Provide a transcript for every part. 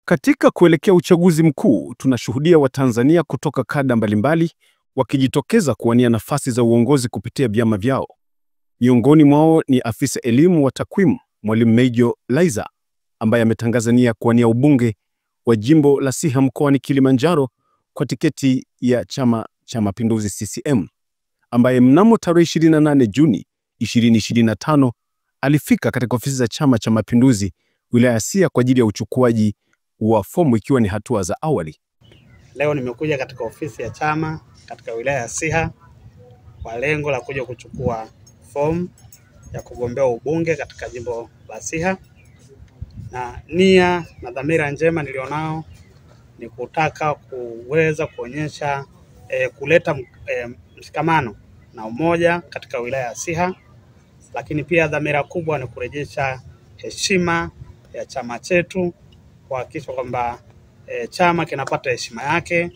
Katika kuelekea uchaguzi mkuu, tunashuhudia Watanzania kutoka kada mbalimbali wakijitokeza kuwania nafasi za uongozi kupitia vyama vyao. Miongoni mwao ni afisa elimu wa takwimu Mwalimu Major Laizer ambaye ametangaza nia kuwania ubunge wa jimbo la Siha mkoani Kilimanjaro kwa tiketi ya Chama cha Mapinduzi CCM, ambaye mnamo tarehe 28 Juni 2025 alifika katika ofisi za Chama cha Mapinduzi wilaya ya Siha kwa ajili ya uchukuaji wa fomu, ikiwa ni hatua za awali. Leo nimekuja katika ofisi ya chama katika wilaya ya Siha kwa lengo la kuja kuchukua fomu ya kugombea ubunge katika jimbo la Siha, na nia na dhamira njema nilionao ni kutaka kuweza kuonyesha kuleta mshikamano na umoja katika wilaya ya Siha, lakini pia dhamira kubwa ni kurejesha heshima ya chama chetu, kuhakikisha kwamba chama kinapata heshima yake,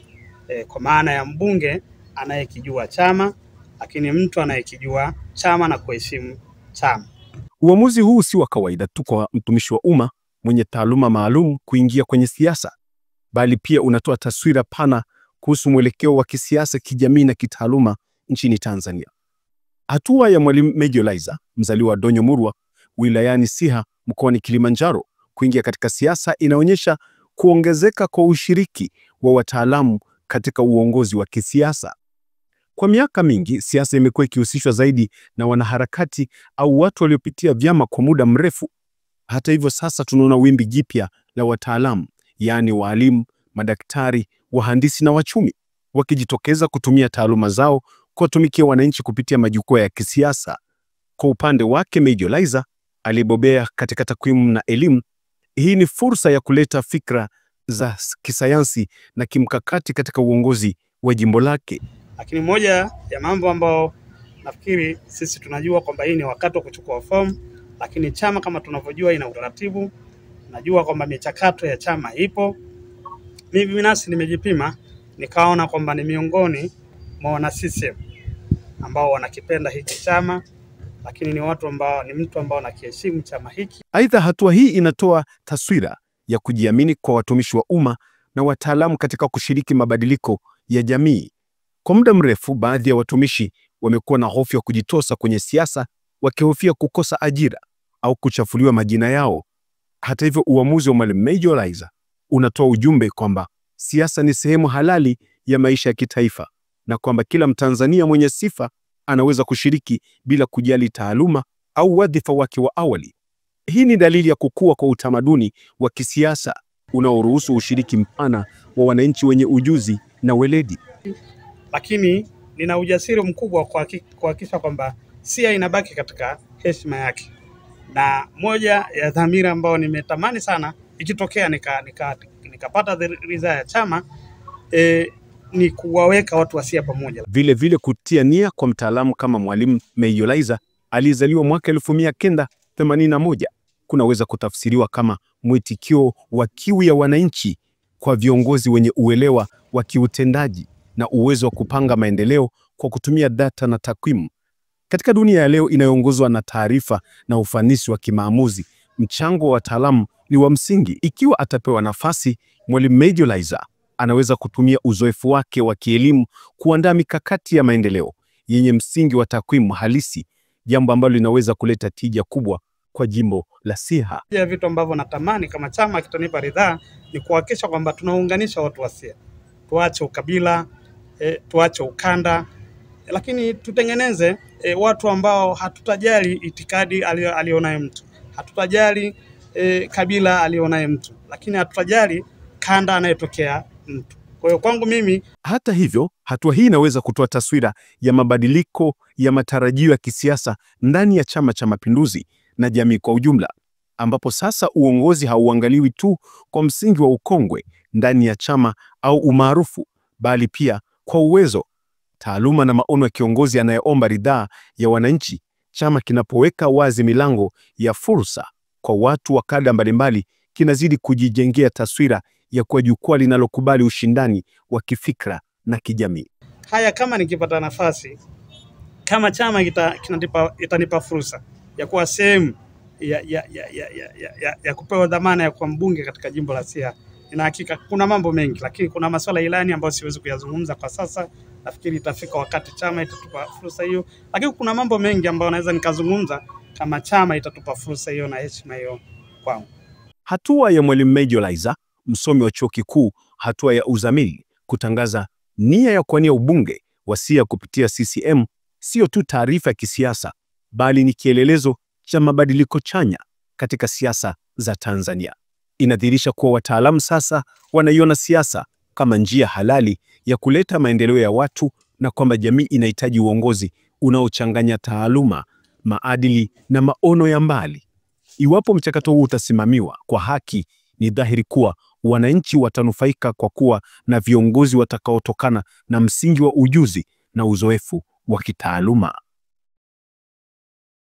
kwa maana ya mbunge anayekijua chama, lakini mtu anayekijua chama na kuheshimu chama. Uamuzi huu si wa kawaida tu kwa mtumishi wa umma mwenye taaluma maalum kuingia kwenye siasa, bali pia unatoa taswira pana kuhusu mwelekeo wa kisiasa, kijamii na kitaaluma nchini Tanzania. Hatua ya Mwalimu Major Laizer, mzaliwa wa Donyomurwa wilayani Siha mkoani Kilimanjaro, kuingia katika siasa inaonyesha kuongezeka kwa ushiriki wa wataalamu katika uongozi wa kisiasa. Kwa miaka mingi, siasa imekuwa ikihusishwa zaidi na wanaharakati au watu waliopitia vyama kwa muda mrefu. Hata hivyo, sasa tunaona wimbi jipya la wataalamu, yaani walimu, madaktari, wahandisi na wachumi, wakijitokeza kutumia taaluma zao kuwatumikia wananchi kupitia majukwaa ya kisiasa. Kwa upande wake, Major Laizer alibobea katika takwimu na elimu. Hii ni fursa ya kuleta fikra za kisayansi na kimkakati katika uongozi wa jimbo lake. Lakini moja ya mambo ambayo nafikiri sisi tunajua kwamba hii ni wakati wa kuchukua fomu, lakini chama kama tunavyojua ina utaratibu. Najua kwamba michakato ya chama ipo. Mimi binafsi nimejipima, nikaona kwamba ni miongoni mwa wana CCM ambao wanakipenda hiki chama, lakini ni watu ambao ni mtu ambao anakiheshimu chama hiki. Aidha, hatua hii inatoa taswira ya kujiamini kwa watumishi wa umma na wataalamu katika kushiriki mabadiliko ya jamii. Kwa muda mrefu, baadhi ya watumishi wamekuwa na hofu ya kujitosa kwenye siasa, wakihofia kukosa ajira au kuchafuliwa majina yao. Hata hivyo, uamuzi wa Mwalimu Major Laizer unatoa ujumbe kwamba siasa ni sehemu halali ya maisha ya kitaifa na kwamba kila Mtanzania mwenye sifa anaweza kushiriki bila kujali taaluma au wadhifa wake wa awali. Hii ni dalili ya kukua kwa utamaduni wa kisiasa unaoruhusu ushiriki mpana wa wananchi wenye ujuzi na weledi. Lakini nina ujasiri mkubwa kuhakikisha kwamba Siha inabaki katika heshima yake. Na moja ya dhamira ambayo nimetamani sana ikitokea nikapata ridhaa ya chama ni kuwaweka watu wa Siha pamoja. Vile kutia nia kwa mtaalamu kama Mwalimu Major Laizer aliyezaliwa mwaka 1981 kunaweza kutafsiriwa kama mwitikio wa kiu ya wananchi kwa viongozi wenye uelewa wa kiutendaji na uwezo wa kupanga maendeleo kwa kutumia data na takwimu. Katika dunia ya leo inayoongozwa na taarifa na ufanisi wa kimaamuzi, mchango wa wataalamu ni wa msingi. Ikiwa atapewa nafasi, Mwalimu Major Laizer anaweza kutumia uzoefu wake wa kielimu kuandaa mikakati ya maendeleo yenye msingi wa takwimu halisi, jambo ambalo linaweza kuleta tija kubwa kwa jimbo la Siha. Ya vitu ambavyo natamani kama chama kitanipa ridhaa ni kuhakikisha kwamba tunaunganisha watu wa Siha. Tuache ukabila, tuache ukanda, lakini tutengeneze watu ambao hatutajali itikadi alionayo mtu, hatutajali kabila alionayo mtu, lakini hatutajali kanda anayetokea mtu. Kwa hiyo kwangu mimi, hata hivyo, hatua hii inaweza kutoa taswira ya mabadiliko ya matarajio ya kisiasa ndani ya Chama cha Mapinduzi na jamii kwa ujumla, ambapo sasa uongozi hauangaliwi tu kwa msingi wa ukongwe ndani ya chama au umaarufu, bali pia kwa uwezo, taaluma na maono ya kiongozi anayeomba ridhaa ya wananchi. Chama kinapoweka wazi milango ya fursa kwa watu wa kada mbalimbali, kinazidi kujijengea taswira ya kuwa jukwaa linalokubali ushindani wa kifikra na kijamii. Haya, kama nikipata nafasi, kama chama itanipa fursa ya kuwa sehemu ya kupewa dhamana ya kuwa mbunge katika jimbo la Siha, ina hakika kuna mambo mengi, lakini kuna masuala ya ilani ambayo siwezi kuyazungumza kwa sasa. Nafikiri itafika wakati chama itatupa fursa hiyo, lakini kuna mambo mengi ambayo naweza nikazungumza kama chama itatupa fursa hiyo na heshima hiyo kwangu. Hatua ya Mwalimu Meja Laizer, msomi wa chuo kikuu, hatua ya uzamili, kutangaza nia ya kuwania ubunge wa Siha kupitia CCM sio tu taarifa ya kisiasa, bali ni kielelezo cha mabadiliko chanya katika siasa za Tanzania. Inadhihirisha kuwa wataalamu sasa wanaiona siasa kama njia halali ya kuleta maendeleo ya watu na kwamba jamii inahitaji uongozi unaochanganya taaluma, maadili na maono ya mbali. Iwapo mchakato huu utasimamiwa kwa haki, ni dhahiri kuwa wananchi watanufaika kwa kuwa na viongozi watakaotokana na msingi wa ujuzi na uzoefu wa kitaaluma.